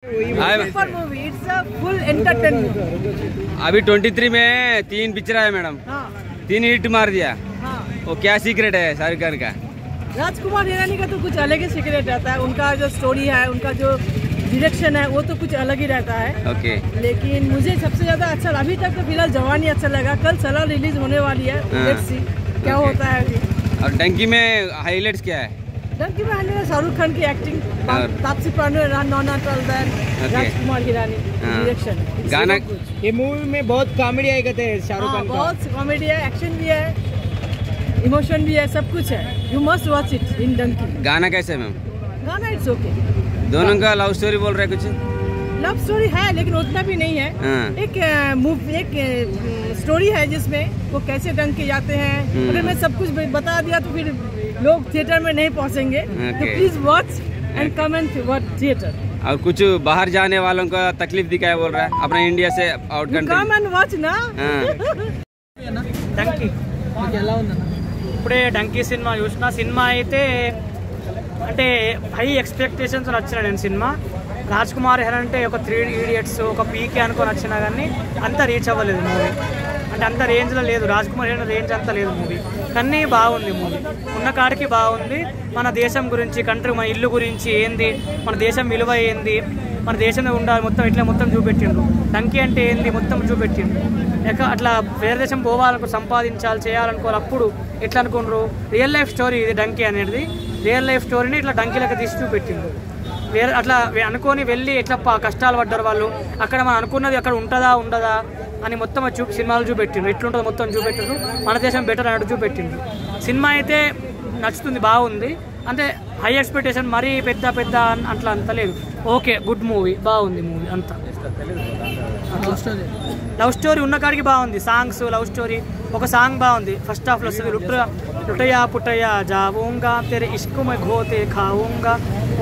Super movie, it's a full entertainment. अभी 23 में 3 picture आया मैडम, 3 हिट मार दिया। वो क्या सीक्रेट है शाहरुख खान का? राजकुमार हिरानी का तो कुछ अलग ही सीक्रेट रहता है। उनका जो स्टोरी है, उनका जो डायरेक्शन है, वो तो कुछ अलग ही रहता है। ओके। लेकिन मुझे सबसे ज्यादा अच्छा अभी तक तो फिलहाल जवानी अच्छा लगा। कल सलार रिलीज होने वाली है, लेट्स सी क्या होता है अभी। और डंकी में हाईलाइट्स क्या है? डंकी में शाहरुख खान की एक्टिंग, तापसी पन्नू, नोना टलबैन, राजकुमार हिरानी डायरेक्शन। गाना ये मूवी में बहुत कॉमेडी आएगा शाहरुख खान का। बहुत कॉमेडी है, एक्शन भी है, इमोशन भी है, सब कुछ है। You must watch it in Dunki. गाना कैसे है मैम? गाना इट्स ओके। दोनों का लव स्टोरी बोल रहे हैं कुछ? लव स्टोरी है लेकिन उतना भी नहीं है। एक स्टोरी है जिसमें वो कैसे डंके जाते हैं। अगर मैं सब कुछ बता दिया तो फिर लोग थिएटर में नहीं पहुंचेंगे। तो please watch and come and watch theatre. और कुछ बाहर जाने वालों का तकलीफ दिखाया बोल रहा है अपना इंडिया से out country. Come and watch ना। డంకీ ఎలా ఉందన్న? ఇప్పుడే డంకీ సినిమా చూసిన. సినిమా అయితే అంటే హై ఎక్స్పెక్టేషన్స్ వచ్చిన నేను సినిమా. రాజ్ కుమార్ హెరానీ అంటే ఒక 3 ఇడియట్స్, ఒక పీకే అనుకొని వచ్చినా కానీ అంత రీచ్ అవ్వలేదు మూవీ. అంటే అంత రేంజ్లో లేదు, రాజ్ కుమార్ హెరానీ రేంజ్ అంతా లేదు మూవీ. కానీ బాగుంది మూవీ, ఉన్న కాడికి బాగుంది. మన దేశం గురించి, కంట్రీ, మన ఇల్లు గురించి ఏంది, మన దేశం విలువ ఏంది, మన దేశంలో ఉండాలి మొత్తం ఇట్లా మొత్తం చూపెట్టిండు. డంకీ అంటే ఏంది మొత్తం చూపెట్టిండు. అట్లా వేరే దేశం పోవాలనుకో, సంపాదించాలి, చేయాలనుకోవాలి, అప్పుడు ఎట్లా అనుకున్నారు. రియల్ లైఫ్ స్టోరీ ఇది డంకీ అనేది. రియల్ లైఫ్ స్టోరీని ఇట్లా డంకీ లెక్క తీసి చూపెట్టిండు. వేరే అట్లా అనుకొని వెళ్ళి ఎట్లా కష్టాలు పడ్డారు వాళ్ళు, అక్కడ మనం అనుకున్నది అక్కడ ఉంటుందా ఉండదా అని మొత్తం సినిమాలు చూపెట్టిండు. ఎట్లుంటుందో మొత్తం చూపెట్టిండు. మన దేశం బెటర్ అన్నట్టు చూపెట్టిండు. సినిమా అయితే నచ్చుతుంది, బాగుంది. అంటే హై ఎక్స్పెక్టేషన్ మరీ పెద్ద పెద్ద అట్లా అంత లేదు. ఓకే, గుడ్ మూవీ, బాగుంది మూవీ అంతా. లవ్ స్టోరీ ఉన్న కాడికి బాగుంది. సాంగ్స్, లవ్ స్టోరీ, ఒక సాంగ్ బాగుంది. ఫస్ట్ హాఫ్లో వస్తుంది, లుటయా పుటయా జావుంగా తెరే ఇష్క్ మే ఘోతే ఖావుంగా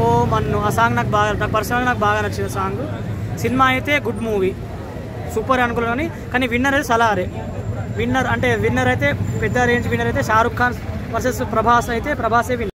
ఓ మన్ను. ఆ సాంగ్ నాకు పర్సనల్గా నాకు బాగా నచ్చిన సాంగ్. సినిమా అయితే గుడ్ మూవీ, సూపర్ అనుకున్నాను. కానీ విన్నర్ అయితే సలారే. విన్నర్ అయితే పెద్ద రేంజ్ విన్నర్ అయితే షారుఖ్ ఖాన్ వర్సెస్ ప్రభాస్ అయితే ప్రభాసే విన్నర్.